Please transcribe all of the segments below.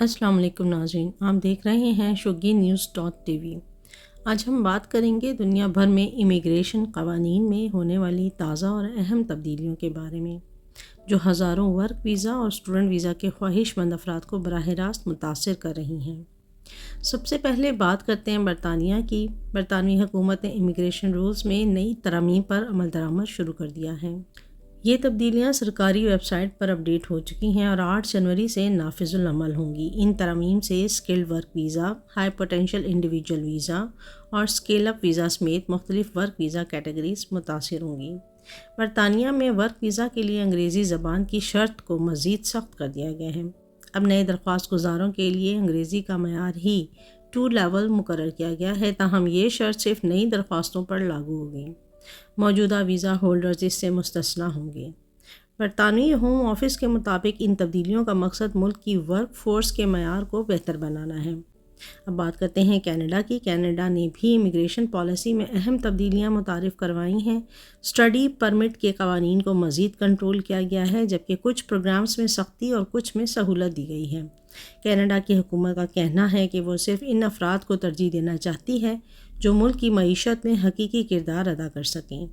السلام علیکم ناظرین، آپ دیکھ رہے ہیں شوگی نیوز ٹی وی۔ آج ہم بات کریں گے دنیا بھر میں امیگریشن قوانین میں ہونے والی تازہ اور اہم تبدیلیوں کے بارے میں، جو ہزاروں ورک ویزا اور اسٹوڈنٹ ویزا کے خواہش مند افراد کو براہ راست متاثر کر رہی ہیں۔ سب سے پہلے بات کرتے ہیں برطانیہ کی۔ برطانوی حکومت نے امیگریشن رولز میں نئی ترامیم پر عمل درآمد شروع کر دیا ہے۔ یہ تبدیلیاں سرکاری ویب سائٹ پر اپڈیٹ ہو چکی ہیں اور 8 جنوری سے نافذ العمل ہوں گی۔ ان ترامیم سے skilled work visa, high potential individual visa اور اسکیل اپ ویزا سمیت مختلف ورک ویزا کیٹیگریز متاثر ہوں گی۔ برطانیہ میں ورک ویزا کے لیے انگریزی زبان کی شرط کو مزید سخت کر دیا گیا ہے۔ اب نئے درخواست گزاروں کے لیے انگریزی کا معیار ہی 2 لیول مقرر کیا گیا ہے، تاہم یہ شرط صرف نئی درخواستوں پر لاگو ہوگی۔ موجودہ ویزا ہولڈرز اس سے مستثنیٰ ہوں گے۔ برطانوی ہوم آفس کے مطابق ان تبدیلیوں کا مقصد ملک کی ورک فورس کے معیار کو بہتر بنانا ہے۔ اب بات کرتے ہیں کینیڈا کی۔ کینیڈا نے بھی امیگریشن پالیسی میں اہم تبدیلیاں متعارف کروائی ہیں۔ اسٹڈی پرمٹ کے قوانین کو مزید کنٹرول کیا گیا ہے، جبکہ کچھ پروگرامز میں سختی اور کچھ میں سہولت دی گئی ہے۔ کینیڈا کی حکومت کا کہنا ہے کہ وہ صرف ان افراد کو ترجیح دینا چاہتی ہے جو ملک کی معیشت میں حقیقی کردار ادا کر سکیں۔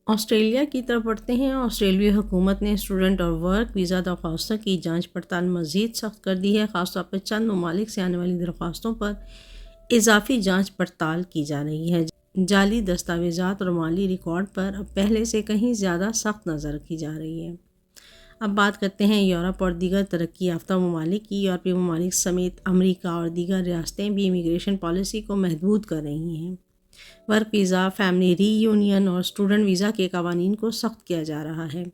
آسٹریلیا کی طرف بڑھتے ہیں۔ آسٹریلوی حکومت نے اسٹوڈنٹ اور ورک ویزا درخواستوں کی جانچ پڑتال مزید سخت کر دی ہے۔ خاص طور پر چند ممالک سے آنے والی درخواستوں پر اضافی جانچ پڑتال کی جا رہی ہے۔ جعلی دستاویزات اور مالی ریکارڈ پر اب پہلے سے کہیں زیادہ سخت نظر رکھی جا رہی ہے۔ اب بات کرتے ہیں یورپ اور دیگر ترقی یافتہ ممالک کی۔ یورپی ممالک سمیت امریکہ اور دیگر ریاستیں بھی امیگریشن پالیسی کو محدود کر رہی ہیں۔ ورک ویزا، فیملی ری یونین اور اسٹوڈنٹ ویزا کے قوانین کو سخت کیا جا رہا ہے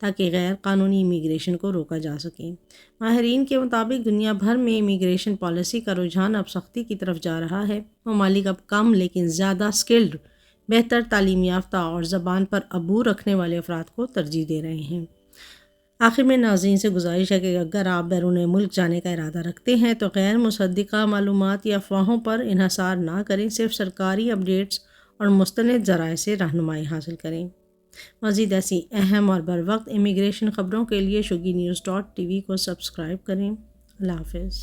تاکہ غیر قانونی امیگریشن کو روکا جا سکے۔ ماہرین کے مطابق دنیا بھر میں امیگریشن پالیسی کا رجحان اب سختی کی طرف جا رہا ہے۔ ممالک اب کم لیکن زیادہ اسکلڈ، بہتر تعلیم یافتہ اور زبان پر عبور رکھنے والے افراد کو ترجیح دے رہے ہیں۔ آخر میں ناظرین سے گزارش ہے کہ اگر آپ بیرون ملک جانے کا ارادہ رکھتے ہیں تو غیر مصدقہ معلومات یا افواہوں پر انحصار نہ کریں، صرف سرکاری اپڈیٹس اور مستند ذرائع سے رہنمائی حاصل کریں۔ مزید ایسی اہم اور بروقت امیگریشن خبروں کے لیے شوگی نیوز ٹی وی کو سبسکرائب کریں۔ اللہ حافظ۔